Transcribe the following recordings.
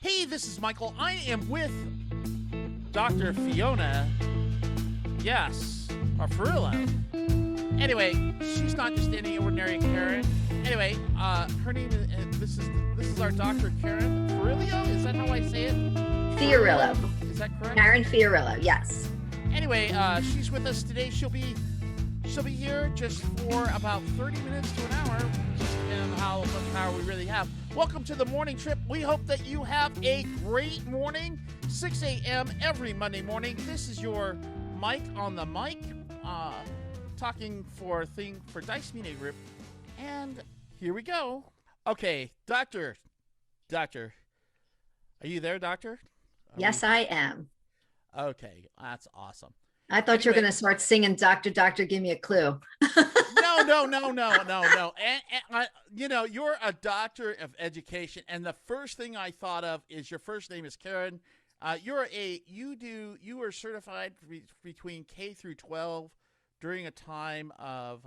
Hey, this is Michael. I am with Dr. Fiona. Yes, Ferrillo. Anyway, she's not just any ordinary Karen. Anyway, her name is, this is our Dr. Karen Ferrillo. Is that how I say it? Fiorillo. Is that correct? Karen Fiorillo, yes. Anyway, she's with us today. She'll be here just for about 30 minutes to an hour, just depending on how much power we really have. Welcome to the morning trip. We hope that you have a great morning. 6 a.m. every Monday morning. This is your Mike on the mic, talking for Dice Media Group. And here we go. Okay, Doctor, are you there, Doctor? Yes, I am. Okay, that's awesome. I thought you were going to start singing Doctor, Give Me a Clue. No. And you're a doctor of education, and the first thing I thought of is your first name is Karen. You are certified between K through 12 during a time of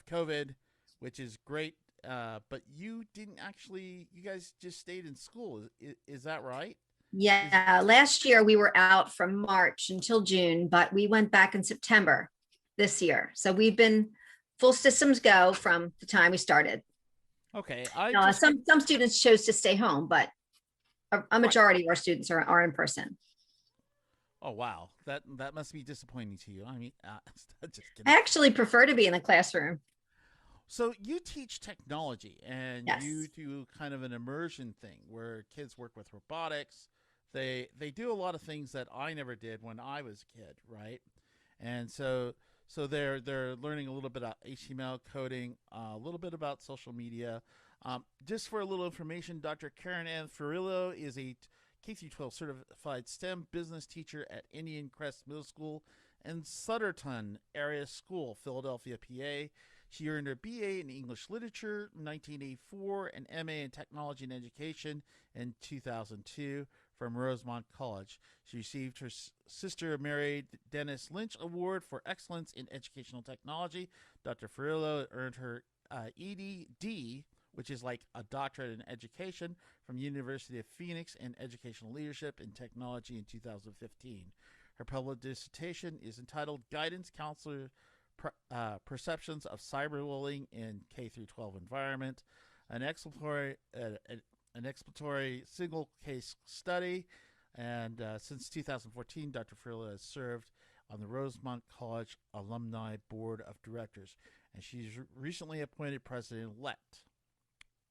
COVID, which is great. But you didn't actually. You guys just stayed in school. Is that right? Yeah, last year we were out from March until June, but we went back in September this year. So we've been full systems go from the time we started. Okay. Some students chose to stay home, but a majority of our students are in person. Oh, wow. That must be disappointing to you. I mean, just kidding. I actually prefer to be in the classroom. So you teach technology, and Yes. You do kind of an immersion thing where kids work with robotics. They do a lot of things that I never did when I was a kid, right? And so they're learning a little bit about HTML coding, a little bit about social media. Just for a little information, Dr. Karen Ann Ferrillo is a K-12 certified STEM business teacher at Indian Crest Middle School and Sutterton Area School, Philadelphia, PA. She earned her BA in English Literature in 1984 and MA in Technology and Education in 2002 from Rosemont College. She received her Sister Mary Dennis Lynch Award for Excellence in Educational Technology. Dr. Ferrillo earned her EDD, which is like a doctorate in education, from University of Phoenix in Educational Leadership and Technology in 2015. Her published dissertation is entitled Guidance Counselor Perceptions of Cyberbullying in K-12 Environment, an exploratory single case study. And since 2014, Dr. Ferrillo has served on the Rosemont College Alumni Board of Directors, and she's recently appointed president-elect.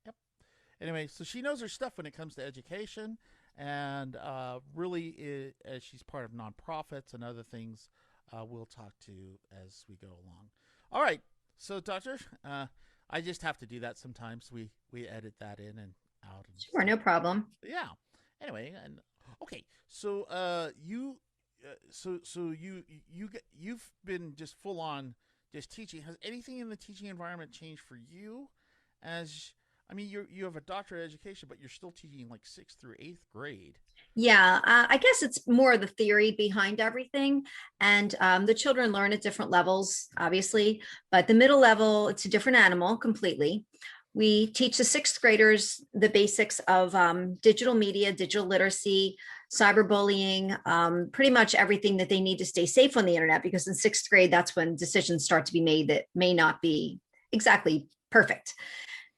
Yep. Anyway, so she knows her stuff when it comes to education, and she's part of nonprofits and other things we'll talk to as we go along. All right. So, Doctor, I just have to do that sometimes. We edit that in and out. And Sure, no problem. Yeah. Anyway, and okay. So, you've been just full on just teaching. Has anything in the teaching environment changed for you? You have a doctorate of education, but you're still teaching like 6th through 8th grade. Yeah, I guess it's more the theory behind everything. And the children learn at different levels, obviously, but the middle level, it's a different animal completely. We teach the 6th graders the basics of digital media, digital literacy, cyberbullying, pretty much everything that they need to stay safe on the internet, because in 6th grade, that's when decisions start to be made that may not be exactly perfect.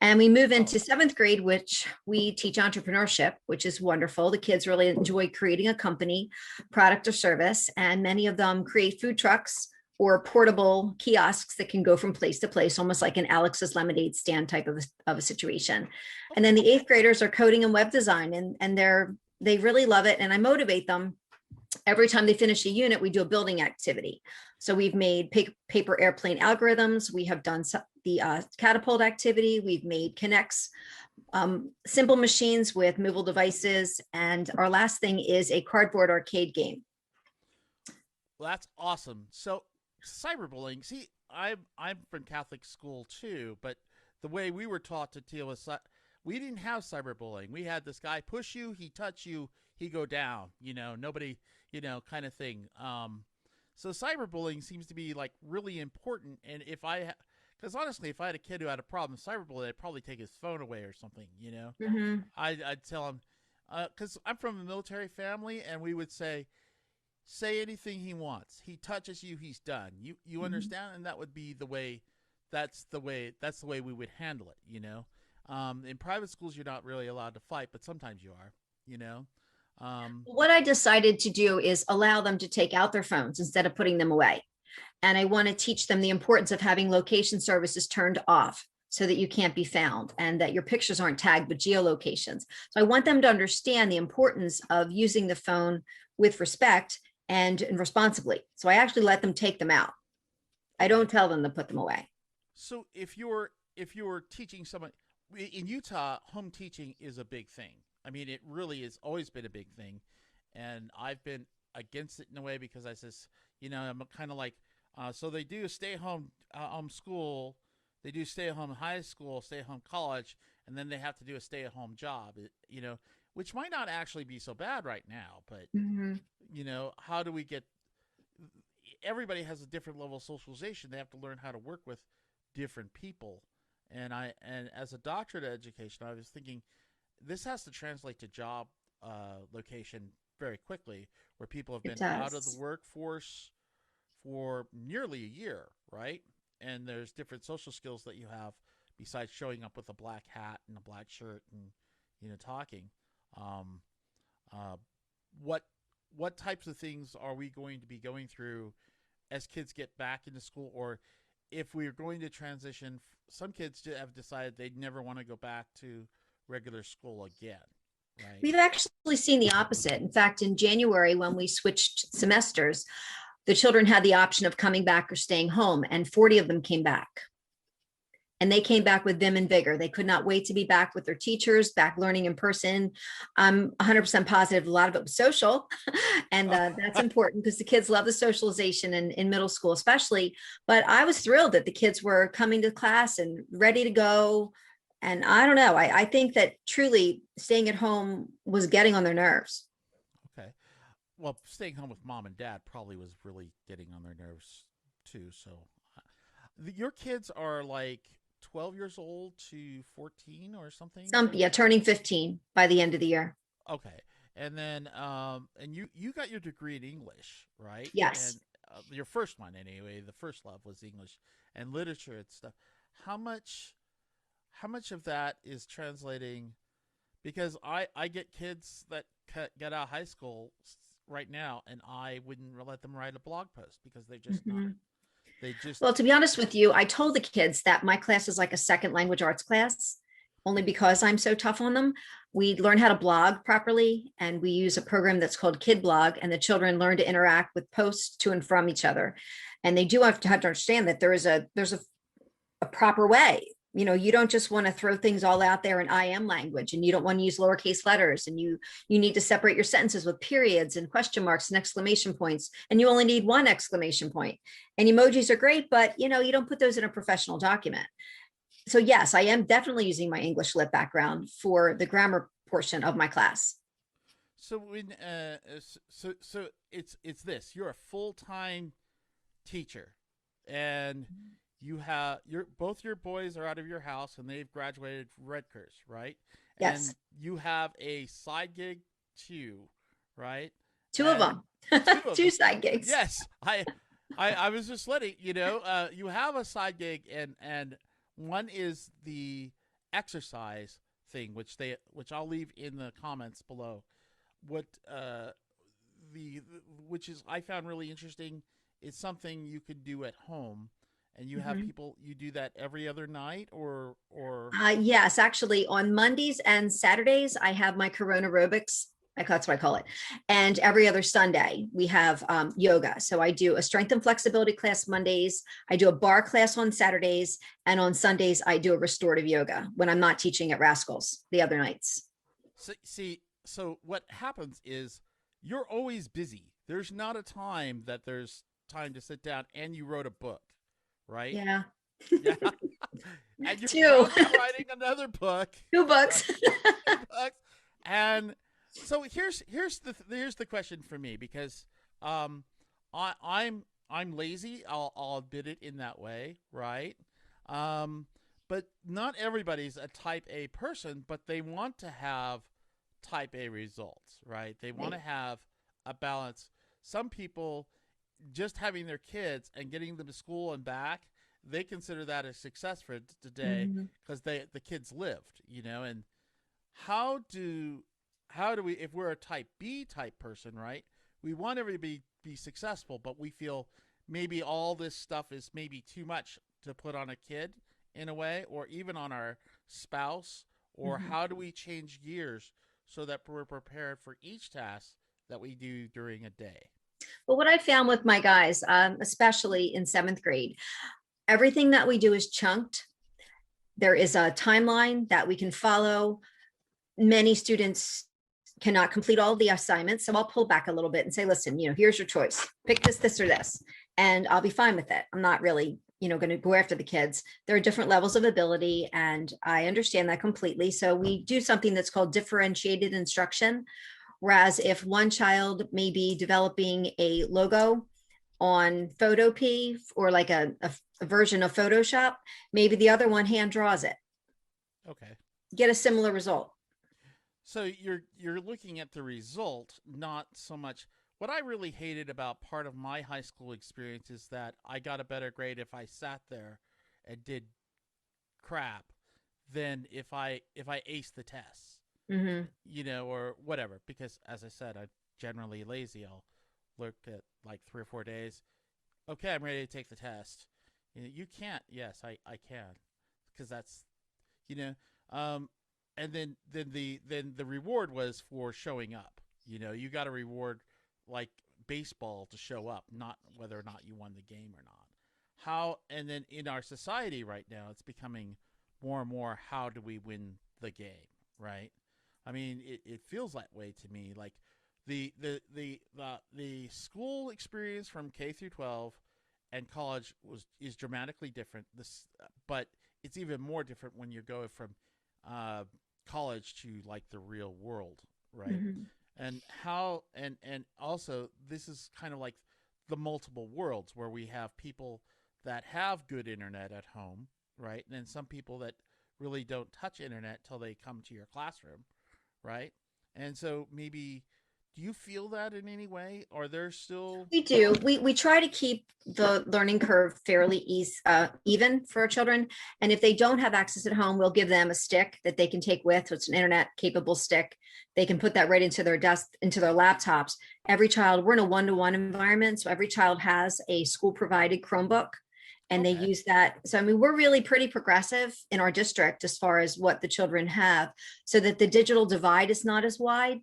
And we move into 7th grade, which we teach entrepreneurship, which is wonderful. The kids really enjoy creating a company, product or service, and many of them create food trucks or portable kiosks that can go from place to place, almost like an Alex's Lemonade stand type of a situation. And then the 8th graders are coding and web design, and they really love it. And I motivate them. Every time they finish a unit, we do a building activity. So we've made paper airplane algorithms. We have done the catapult activity. We've made Kinects, simple machines with movable devices. And our last thing is a cardboard arcade game. Well, that's awesome. So cyberbullying, see, I'm from Catholic school too, but the way we were taught to deal with we didn't have cyberbullying. We had this guy push you, he touch you, he go down, nobody, kind of thing. So cyberbullying seems to be like really important. And because honestly, if I had a kid who had a problem with cyberbullying, I'd probably take his phone away or something, Mm-hmm. I'd tell him, because I'm from a military family, and we would say anything he wants. He touches you, he's done. You Mhm. understand, and that would be the way. That's the way we would handle it. In private schools, you're not really allowed to fight, but sometimes you are. You know, um, What I decided to do is allow them to take out their phones instead of putting them away. And I want to teach them the importance of having location services turned off so that you can't be found and that your pictures aren't tagged with geolocations. So I want them to understand the importance of using the phone with respect and responsibly. So I actually let them take them out. I okay. don't tell them to put them away. So if you're teaching someone in Utah, home teaching is a big thing. I mean, it really has always been a big thing, and I've been against it in a way because I says, I'm kind of like, so they do stay home school, they do stay at home high school, stay at home college, and then they have to do a stay at home job. Which might not actually be so bad right now, but Mhm. how do we get everybody has a different level of socialization. They have to learn how to work with different people. And as a doctorate education, I was thinking this has to translate to job location very quickly, where people have It been out of the does. workforce for nearly a year, right? And there's different social skills that you have besides showing up with a black hat and a black shirt and talking. Um, uh, what what types of things are we going to be going through as kids get back into school, or if we're going to transition? Some kids have decided they'd never want to go back to regular school again, right? We've actually seen the opposite. In fact, in January, when we switched semesters, the children had the option of coming back or staying home, and 40 of them came back. And they came back with vim and vigor. They could not wait to be back with their teachers, back learning in person. I'm 100% positive a lot of it was social. And that's important because the kids love the socialization in middle school, especially. But I was thrilled that the kids were coming to class and ready to go. And I don't know, I think that truly staying at home was getting on their nerves. Okay. Well, staying home with mom and dad probably was really getting on their nerves too. So, your kids are like 12 years old to 14 or something. Yeah, turning 15 by the end of the year. Okay. And then, and you got your degree in English, right? Yes. And your first one, anyway, the first love was English and literature and stuff. How much, how much of that is translating? Because I get kids that get out of high school right now, and I wouldn't let them write a blog post because they're just not. Mhm. They just Well, to be honest with you, I told the kids that my class is like a second language arts class, only because I'm so tough on them. We learn how to blog properly, and we use a program that's called Kid Blog, and the children learn to interact with posts to and from each other. And they do have to understand that there's a proper way. You don't just want to throw things all out there in IM language, and you don't want to use lowercase letters, and you need to separate your sentences with periods and question marks and exclamation points, and you only need one exclamation point. And emojis are great, but you don't put those in a professional document. So yes, I am definitely using my English lit background for the grammar portion of my class. so when so it's this. You're a full time teacher, and you have your both your boys are out of your house and they've graduated Rutgers, right? Yes, And you have a side gig too, right? two of And them. two of Two them. side gigs. Yes, I was just letting you have a side gig, and one is the exercise thing, which I'll leave in the comments below. What the which is I found really interesting. It's something you could do at home, and you have Mhm. people. You do that every other night, or Yes, actually, on Mondays and Saturdays, I have my Corona aerobics. That's what I call it. And every other Sunday, we have yoga. So I do a strength and flexibility class Mondays. I do a bar class on Saturdays. And on Sundays, I do a restorative yoga when I'm not teaching at Rascals the other nights. see. So what happens is you're always busy. There's not a time that there's time to sit down, and you wrote a book, right? Yeah, Yeah. And you're two, probably writing another book, two right? books. Two books. And so here's the question for me, because um I'm lazy. I'll admit it in that way, right? Um, but not everybody's a type A person, but they want to have type A results, right? They want to Right. have a balance. Some people just having their kids and getting them to school and back, they consider that a success for today Mhm. because the kids lived, and how do how do we, if we're a type B type person, right? We want everybody to be successful, but we feel maybe all this stuff is maybe too much to put on a kid in a way, or even on our spouse, or Mhm. how do we change gears so that we're prepared for each task that we do during a day? But what I found with my guys, especially in seventh grade, everything that we do is chunked. There is a timeline that we can follow. Many students cannot complete all the assignments. So I'll pull back a little bit and say, listen, here's your choice. Pick this, or this, and I'll be fine with it. I'm not really, going to go after the kids. There are different levels of ability, and I understand that completely. So we do something that's called differentiated instruction. Whereas if one child may be developing a logo on Photopea or like a version of Photoshop, maybe the other one hand draws it, Okay. get a similar result. So you're looking at the result, not so much. What I really hated about part of my high school experience is that I got a better grade if I sat there and did crap than if I aced the tests, Mm-hmm. or whatever. Because as I said, I'm generally lazy. I'll look at like 3 or 4 days. Okay, I'm ready to take the test. You can't. Yes, I can, because that's you know. And then the reward was for showing up. You got a reward like baseball to show up, not whether or not you won the game or not. How and then in our society right now, it's becoming more and more, how do we win the game, right? I mean, it feels that way to me. Like the school experience from K through 12 and college is dramatically different. But it's even more different when you go from uh, college to like the real world, right? Mm-hmm. And how and also this is kind of like the multiple worlds where we have people that have good internet at home, right? And then some people that really don't touch internet till they come to your classroom, right? And so maybe, do you feel that in any way? Are there still We do. We try to keep the learning curve fairly even for our children. And if they don't have access at home, we'll give them a stick that they can take with. So it's an internet capable stick. They can put that right into their desk, into their laptops. Every child, we're in a one-to-one environment. So every child has a school provided Chromebook and they okay? use that. So, I mean, we're really pretty progressive in our district as far as what the children have so that the digital divide is not as wide.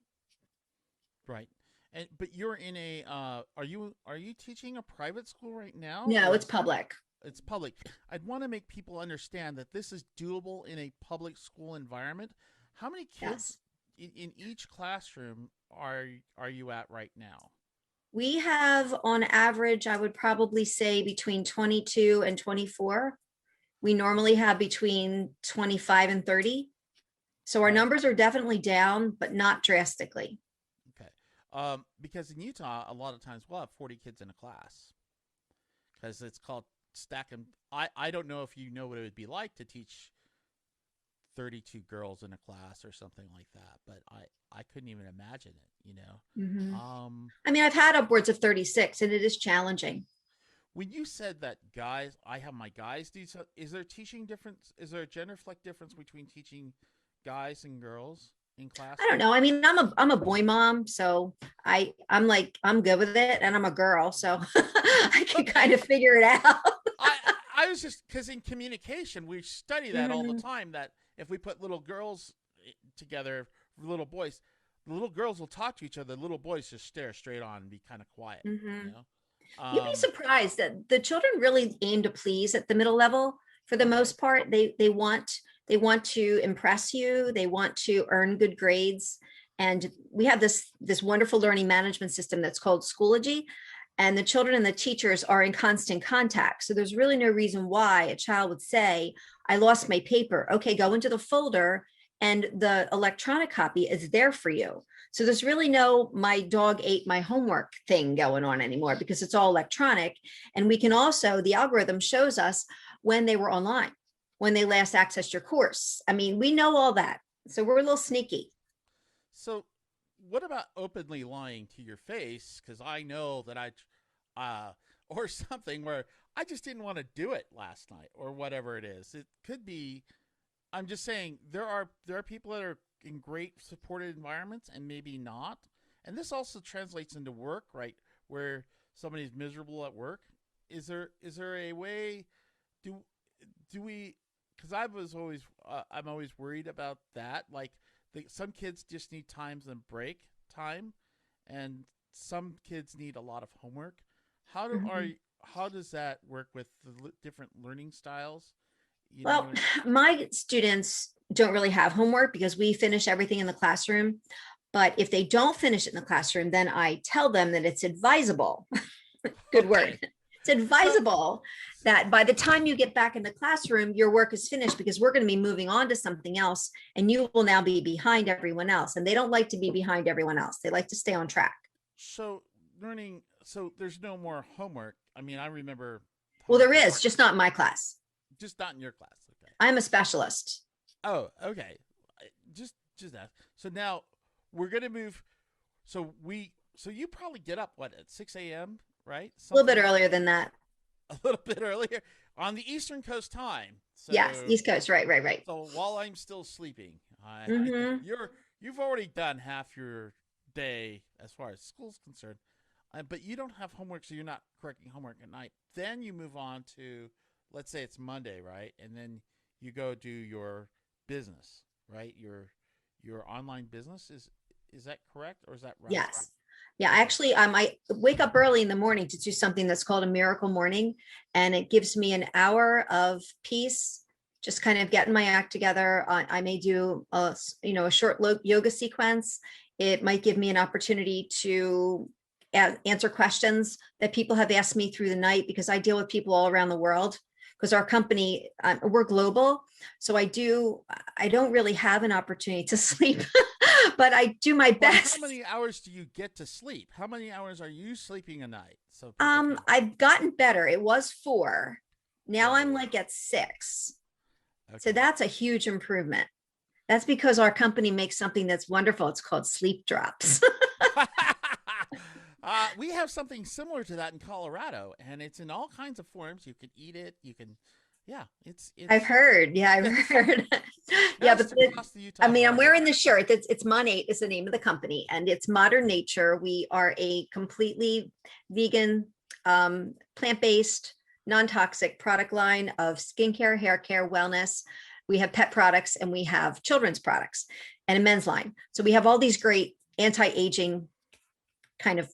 Right. And but you're in a are you teaching a private school right now, No, or it's public. it's public? I'd want to make people understand that this is doable in a public school environment. How many kids Yes. in each classroom are you at right now? We have on average, I would probably say between 22 and 24. We normally have between 25 and 30. So our Okay. numbers are definitely down, but not drastically. Okay. Because in Utah, a lot of times we'll have 40 kids in a class because it's called stacking. I don't know if you know what it would be like to teach 32 girls in a class or something like that, but I couldn't even imagine it. Mhm. I mean, I've had upwards of 36 and it is challenging. When you said that guys, I have my guys do so, is there teaching difference? Is there a gender fleck difference between teaching guys and girls in I don't classroom? know. I mean, I'm a boy mom, so I'm like I'm good with it, and I'm a girl, so I can kind Okay. of figure it out. I I was just because in communication we study that all the Mhm. time. That if we put little girls together, little boys, the little girls will talk to each other. The little boys just stare straight on and be kind of quiet. You Mhm. know. You'd be surprised that the children really aim to please at the middle level for the Okay. most part. They want to impress you. They want to earn good grades. And we have this wonderful learning management system that's called Schoology. And the children and the teachers are in constant contact. So there's really no reason why a child would say, I lost my paper. Okay, go into the folder and the electronic copy is there for you. So there's really no my dog ate my homework thing going on anymore because it's all electronic. And we can also, the algorithm shows us when they were online, when they last accessed your course. I mean, we know all that. So we're a little sneaky. So, what about openly lying to your face? Because I know that or something where I just didn't want to do it last night, or whatever it is. It could be. I'm just saying there are people that are in great supported environments and maybe not, and this also translates into work, right? Where somebody's miserable at work. Is there a way? Do do we? Because I'm always worried about that. Like some kids just need times and break time, and some kids need a lot of homework. How do are Mhm. how does that work with the different learning styles? You know Well, what? my students don't really have homework because we finish everything in the classroom. But if they don't finish it in the classroom, then I tell them that it's advisable. Good word. Okay, It's so advisable that by the time you get back in the classroom, your work is finished because we're going to be moving on to something else and you will now be behind everyone else. And they don't like to be behind everyone else. They like to stay on track. so learning. So there's no more homework. I mean, I remember Well, times there where is, just not in my class. just not in your class. Okay. I'm a specialist. Oh, okay. Just that. So now we're gonna move. So you probably get up what at 6 a.m. right? A little Something bit like earlier than that. a little bit earlier on the Eastern Coast time. Yes, East Coast. Right, right, right. So while I'm still sleeping, Hmm. you've already done half your day as far as school's concerned, but you don't have homework, so you're not correcting homework at night. Then you move on to, let's say it's Monday, right? And then you go do your business, right? Your online business is that correct or is that right? Yes. Yeah, Okay. actually, I wake up early in the morning to do something that's called a miracle morning, and it gives me an hour of peace, just kind of getting my act together. I may do a short yoga sequence. It might give me an opportunity to answer questions that people have asked me through the night because I deal with people all around the world. Because our company, we're global, so I don't really have an opportunity to sleep, but I do my Well, how best. many hours do you get to sleep? How many hours are you sleeping a night? So people can. I've gotten better. It was 4. Now I'm Whoa. like at 6. So Okay. that's a huge improvement. That's because our company makes something that's wonderful. It's called sleep drops. We have something similar to that in Colorado, and it's in all kinds of forms. You can eat it. You can, yeah. It's I've it's heard. Yeah, I've it's heard. Yeah, but best across the I Utah mean, I'm border. wearing the shirt. It's Monate is the name of the company, and it's Modern Nature. We are a completely vegan, plant-based, non-toxic product line of skincare, hair care, wellness. We have pet products and we have children's products and a men's line. So we have all these great anti-aging kind of,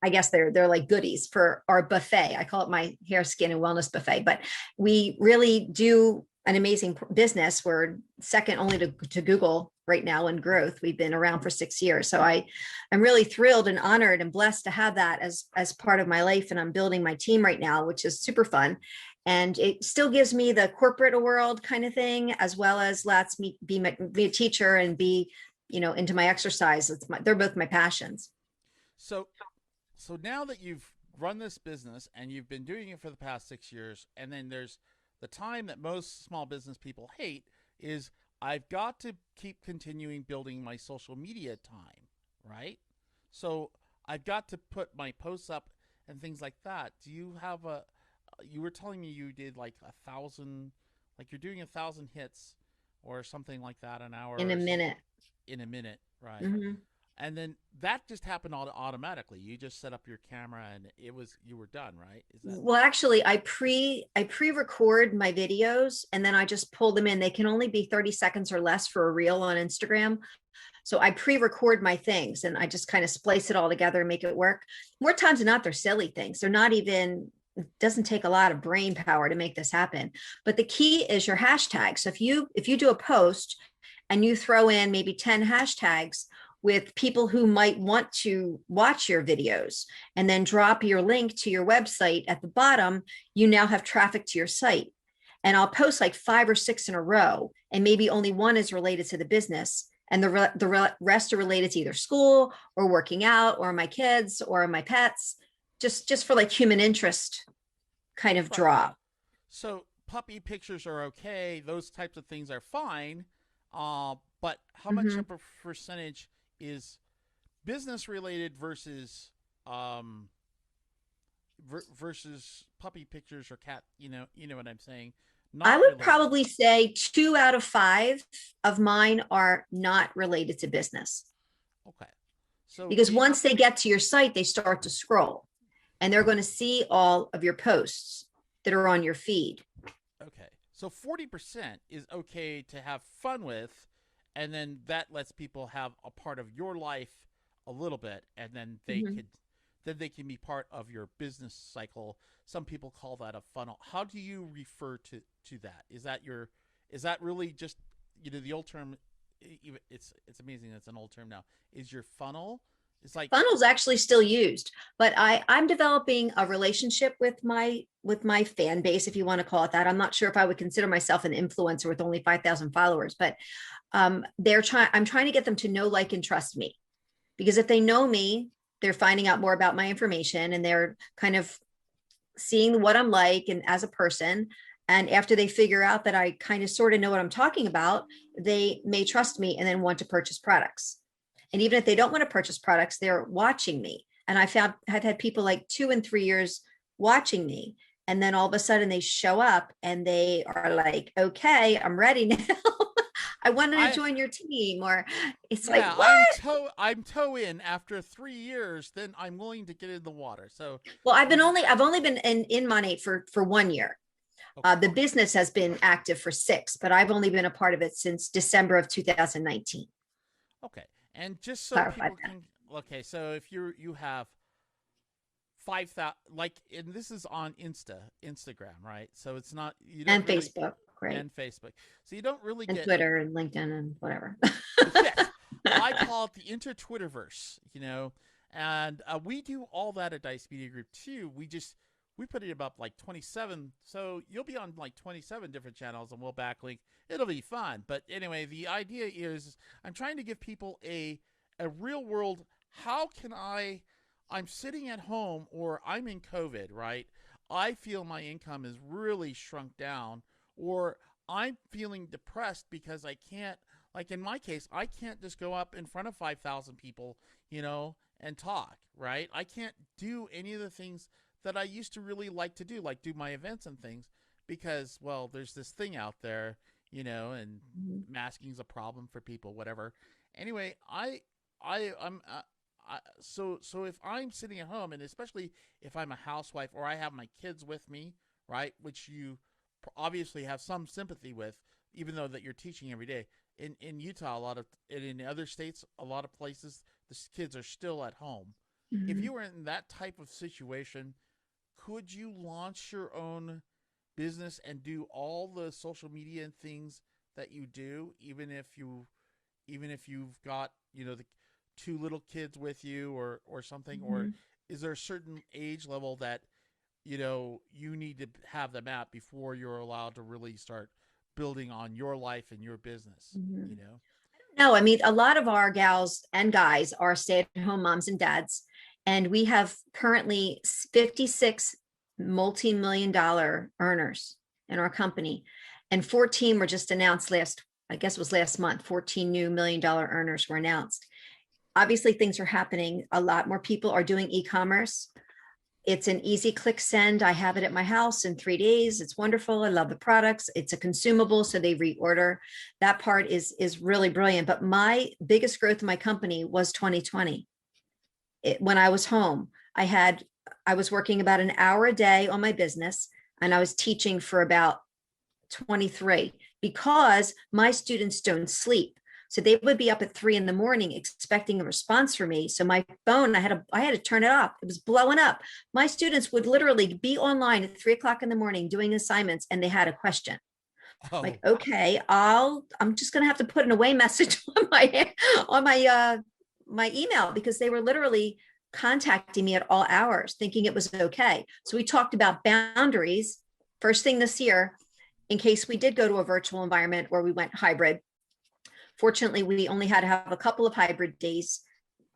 I guess they're like goodies for our buffet. I call it my hair, skin, and wellness buffet. But we really do an amazing business. We're second only to Google right now in growth. We've been around for 6 years. So I'm really thrilled and honored and blessed to have that as part of my life. And I'm building my team right now, which is super fun. And it still gives me the corporate world kind of thing, as well as lets me be a teacher and be, into my exercise. They're both my passions. So so now that you've run this business and you've been doing it for the past 6 years, and then there's the time that most small business people hate is I've got to keep continuing building my social media time, right? So I've got to put my posts up and things like that. Do you have a? You were telling me you did like 1,000, like you're doing 1,000 hits or something like that an hour In a or something minute. in a minute, right? Mhm. And then that just happened automatically. You just set up your camera and you were done, right? Is that Well, actually, I pre-record my videos and then I just pull them in. They can only be 30 seconds or less for a reel on Instagram. So I pre-record my things and I just kind of splice it all together and make it work. More times than not, they're silly things. They're not even, it doesn't take a lot of brain power to make this happen. But the key is your hashtag. So if you do a post and you throw in maybe 10 hashtags with people who might want to watch your videos and then drop your link to your website at the bottom, you now have traffic to your site. And I'll post like 5 or 6 in a row, and maybe only one is related to the business. And the rest are related to either school or working out or my kids or my pets, just for like human interest kind of right? draw. So puppy pictures are okay. Those types of things are fine. but how much Hmm. of a percentage is business related versus um versus puppy pictures or cat, you know what I'm saying, I not would related. probably say 2 out of 5 of mine are not related to business, Okay. So because in once they get to your site, they start to scroll and they're going to see all of your posts that are on your feed. Okay. So 40% is okay to have fun with, and then that lets people have a part of your life a little bit, and Mhm. then they can be part of your business cycle. Some people call that a funnel. How do you refer to that? Is that really just, the old term, it's amazing it's an old term now. Is your funnel, it's like, Funnel's actually still used, but I'm developing a relationship with my fan base, if you want to call it that. I'm not sure if I would consider myself an influencer with only 5,000 followers, but I'm trying to get them to know, like, and trust me, because if they know me, they're finding out more about my information and they're kind of seeing what I'm like and as a person. And after they figure out that I kind of sort of know what I'm talking about, they may trust me and then want to purchase products. And even if they don't want to purchase products, they're watching me. And I've had people like 2 and 3 years watching me. And then all of a sudden they show up and they are like, okay, I'm ready now. I wanted to I join your team. Or it's like, yeah, what? I'm toe in after 3 years. Then I'm willing to get in the water. So Well, is it I've only been in Monate for 1 year. okay? The business has been active for 6, but I've only been a part of it since December of 2019. Okay, and just so Clarify people that. can, okay, so if you have 5,000, like, and this is on Instagram, right? So it's not, you don't And really, Facebook, right? and Facebook, so you don't really And get Twitter and LinkedIn and whatever. yes. I call it the inter-Twitterverse, and we do all that at Dice Media Group too. We put it up like 27, so you'll be on like 27 different channels, and we'll backlink. It'll be fun. But anyway, the idea is I'm trying to give people a real world. How can I'm sitting at home or I'm in COVID, right? I feel my income is really shrunk down, or I'm feeling depressed because I can't, like in my case, I can't just go up in front of 5,000 people, and talk, right? I can't do any of the things that I used to really like to do, like do my events and things, because, well, there's this thing out there, and Mhm. masking's a problem for people, whatever. Anyway, I'm so if I'm sitting at home, and especially if I'm a housewife or I have my kids with me, right, which you obviously have some sympathy with, even though that you're teaching every day. In Utah, and in other states, a lot of places, the kids are still at home. If Mhm. you were in that type of situation, could you launch your own business and do all the social media and things that you do, even if you've got, the two little kids with you, or something? Or Mhm. is there a certain age level that you need to have them at before you're allowed to really start building on your life and your business, Mhm. No, I mean, a lot of our gals and guys are stay-at-home moms and dads, and we have currently 56 multi-million dollar earners in our company, and 14 were just announced I guess it was last month. 14 new $1 million earners were announced. Obviously, things are happening. A lot more people are doing e-commerce. It's an easy click send. I have it at my house in 3 days. It's wonderful. I love the products. It's a consumable, so they reorder. That part is really brilliant. But my biggest growth in my company was 2020. When I was home, I was working about an hour a day on my business, and I was teaching for about 23, because my students don't sleep. So they would be up at 3 in the morning expecting a response from me. So my phone, I had to turn it off. It was blowing up. My students would literally be online at 3 o'clock in the morning doing assignments, and they had a question. Oh, Like, okay, I'm just gonna have to put an away message on my email, because they were literally contacting me at all hours thinking it was okay. So we talked about boundaries first thing this year, in case we did go to a virtual environment or we went hybrid. Fortunately, we only had to have a couple of hybrid days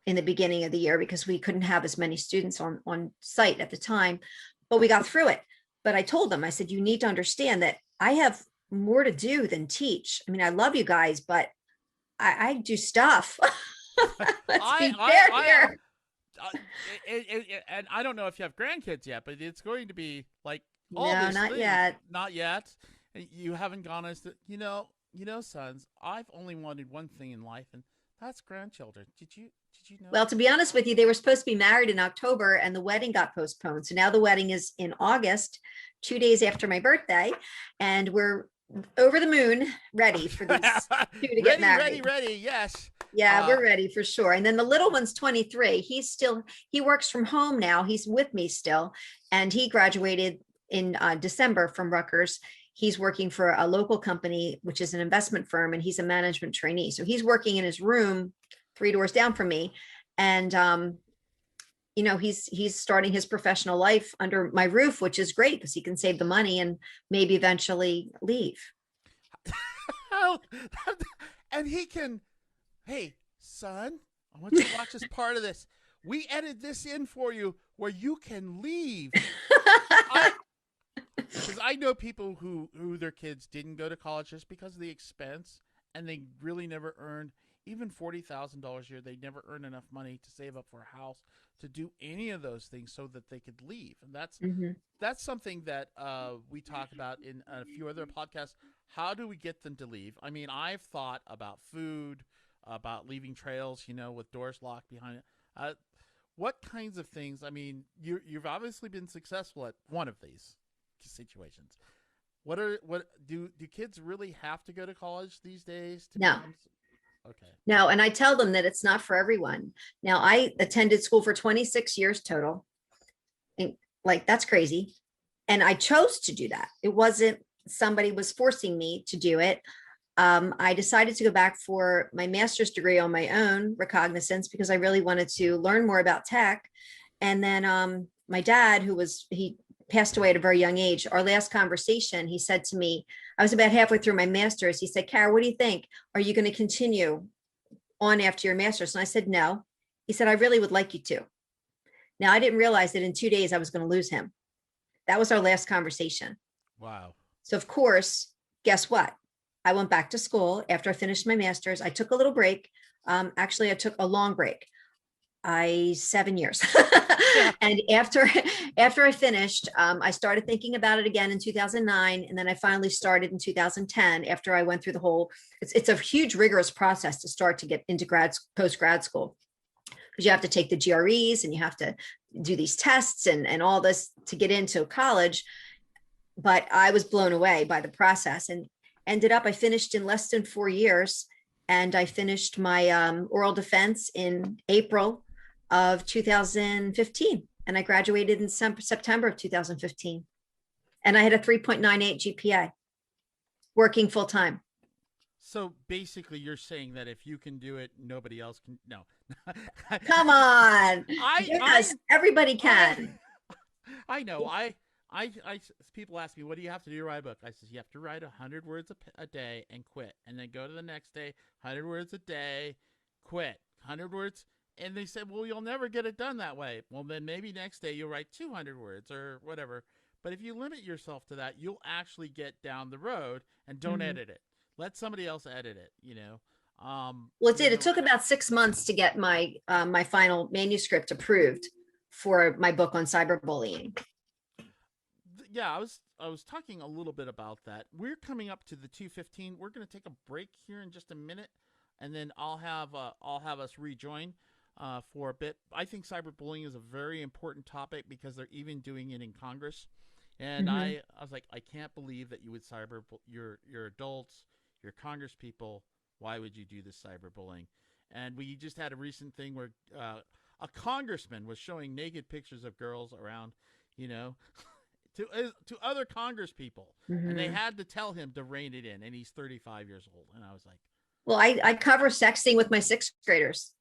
in the beginning of the year because we couldn't have as many students on site at the time, but we got through it. But I told them, I said, you need to understand that I have more to do than teach. I mean, I love you guys, but I do stuff. Let's I be I fair I here. uh, and I don't know if you have grandkids yet, but it's going to be like all No, these not things. yet. Not yet. You haven't gone as the, sons. I've only wanted one thing in life, and that's grandchildren. Did you know Well, that? to be honest with you, they were supposed to be married in October and the wedding got postponed. So now the wedding is in August, 2 days after my birthday. And we're over the moon ready for these two to get Ready, ready, married. ready. Yes. Yeah, Uh, we're ready for sure. And then the little one's 23. He works from home now. He's with me still. And he graduated in December from Rutgers. He's working for a local company, which is an investment firm, and he's a management trainee. So he's working in his room 3 doors down from me. And he's starting his professional life under my roof, which is great because he can save the money and maybe eventually leave. and he can, hey, son, I want you to watch this part of this. We edited this in for you where you can leave. I Because I know people who their kids didn't go to college just because of the expense, and they really never earned even $40,000 a year. They never earned enough money to save up for a house to do any of those things so that they could leave. And Mhm. that's something that we talk about in a few other podcasts. How do we get them to leave? I mean, I've thought about food, about leaving trails, with doors locked behind it. What kinds of things? I mean, you've obviously been successful at one of these situations. What do kids really have to go to college these days to No, become? Okay. no. And I tell them that it's not for everyone. Now, I attended school for 26 years total. And like, that's crazy. And I chose to do that. It wasn't somebody was forcing me to do it. I decided to go back for my master's degree on my own recognizance because I really wanted to learn more about tech. And then my dad, he passed away at a very young age. Our last conversation, he said to me, I was about halfway through my master's. He said, Kara, what do you think? Are you going to continue on after your master's? And I said, no. He said, I really would like you to. Now, I didn't realize that in 2 days I was going to lose him. That was our last conversation. Wow. So, of course, guess what? I went back to school after I finished my master's. I took a little break. Actually, I took a long break. 7 years. And after I finished, I started thinking about it again in 2009. And then I finally started in 2010 after I went through the whole, it's a huge rigorous process to start to get into post grad school. Because you have to take the GREs and you have to do these tests and all this to get into college. But I was blown away by the process and I finished in less than 4 years. And I finished my oral defense in April of 2015. And I graduated in September of 2015. And I had a 3.98 GPA working full time. So basically, you're saying that if you can do it, nobody else can. No. Come on. I Yes, everybody can. I know. People ask me, what do you have to do to write a book? I says, you have to write 100 words a day and quit. And then go to the next day, 100 words a day, quit. 100 words. And they said, well, you'll never get it done that way. Well, then maybe next day you'll write 200 words or whatever. But if you limit yourself to that, you'll actually get down the road and don't edit it. Let somebody else edit it. Well, it did. It took about 6 months to get my my final manuscript approved for my book on cyberbullying. Yeah, I was talking a little bit about that. We're coming up to the 2:15. We're going to take a break here in just a minute, and then I'll have us rejoin for a bit. I think cyberbullying is a very important topic because they're even doing it in Congress. And I was like, I can't believe that you would cyber your adults, your Congress people. Why would you do this cyberbullying? And we just had a recent thing where a congressman was showing naked pictures of girls around, to other Congress people, and they had to tell him to rein it in. And he's 35 years old, and I was like, well, I cover sexting with my sixth graders.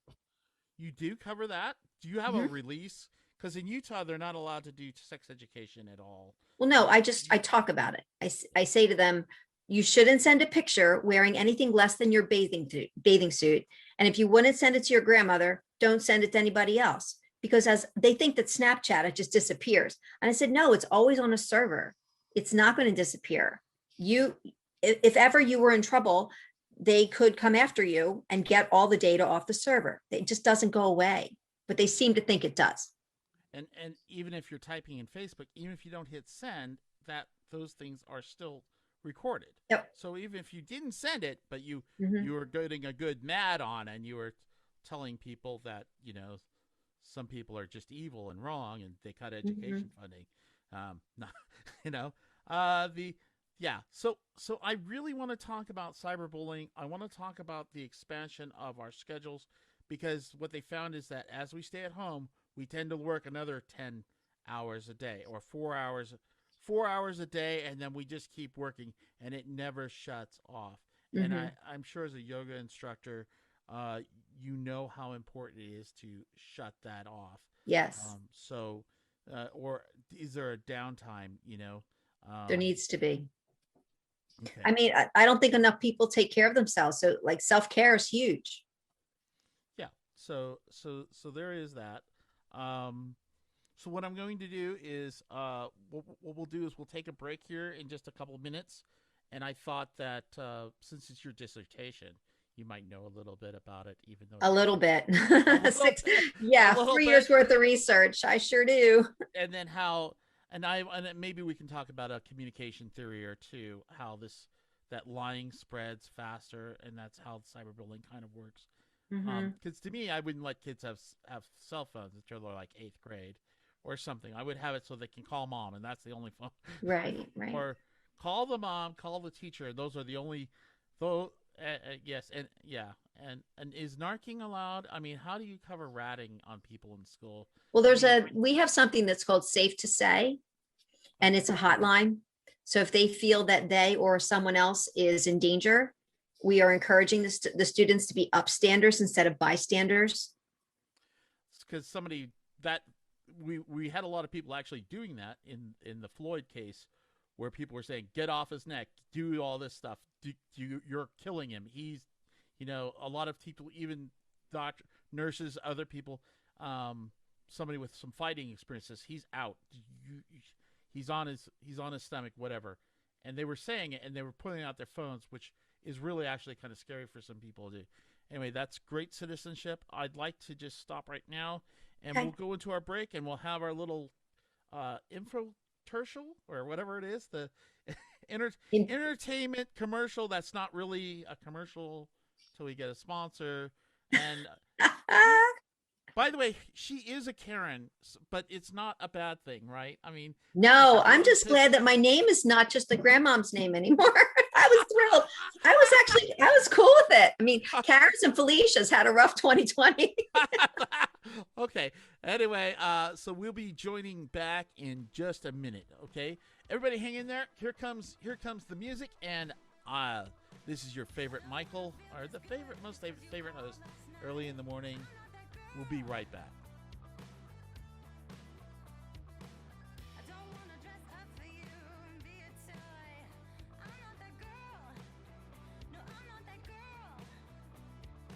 You do cover that? Do you have a release? Because in Utah, they're not allowed to do sex education at all. Well, no, I talk about it. I say to them, you shouldn't send a picture wearing anything less than your bathing suit. And if you wouldn't send it to your grandmother, don't send it to anybody else. Because as they think that Snapchat, it just disappears. And I said, no, it's always on a server. It's not going to disappear. If ever you were in trouble, they could come after you and get all the data off the server. It just doesn't go away, but they seem to think it does. And even if you're typing in Facebook, even if you don't hit send, that those things are still recorded. Yep. So even if you didn't send it, but you Mhm. you were getting a good mad on, and you were telling people that some people are just evil and wrong, and they cut education Mhm. funding. Not, you know, the yeah. So I really want to talk about cyberbullying. I want to talk about the expansion of our schedules, because what they found is that as we stay at home, we tend to work another 10 hours a day, or 4 hours a day, and then we just keep working, and it never shuts off. And Mhm. I'm sure as a yoga instructor, uh, you know how important it is to shut that off. Yes, Or is there a downtime? there Um, needs to be. I okay, mean, I don't think enough people take care of themselves. So like self-care is huge. yeah. So there is that. Um, so what I'm going to do is, what we'll do is we'll take a break here in just a couple of minutes, and I thought that since it's your dissertation, you might know a little bit about it, even though A it's little bit. a little Six, bit, a yeah, little 3 years bit, worth of research. I sure do. and then how, and then maybe we can talk about a communication theory or two, how that lying spreads faster, and that's how cyberbullying kind of works. Hmm. Because to me, I wouldn't let kids have cell phones until they're like 8th grade or something. I would have it so they can call mom, and that's the only phone. Right, right. Or call the mom, call the teacher. Those are the only. Though, yes, and yeah, and is narking allowed? I mean, how do you cover ratting on people in school? Well, I mean, we have something that's called Safe to Say, and okay, it's a hotline. So if they feel that they or someone else is in danger, we are encouraging the students to be upstanders instead of bystanders. because somebody that we had a lot of people actually doing that in the Floyd case, where people were saying, "Get off his neck, do all this stuff. You're killing him. He's, a lot of people, even doctor, nurses, other people, somebody with some fighting experiences, he's out. He's on his stomach, whatever." And they were saying it, and they were putting out their phones, which is really actually kind of scary for some people to. Anyway, that's great citizenship. I'd like to just stop right now, and we'll Okay. go into our break, and we'll have our little infomercial, or whatever it is, the enter- In- entertainment commercial that's not really a commercial till we get a sponsor. And by the way, she is a Karen, but it's not a bad thing, right? I mean, she's No, I'm really just pissed. glad that my name is not just the grandmom's name anymore. I was thrilled. I was cool with it. I mean, Karen's and Felicia's had a rough 2020. Okay. Anyway, so we'll be joining back in just a minute. Okay, everybody, hang in there. Here comes the music, and this is your favorite Michael, or the most favorite host, early in the morning. We'll be right back.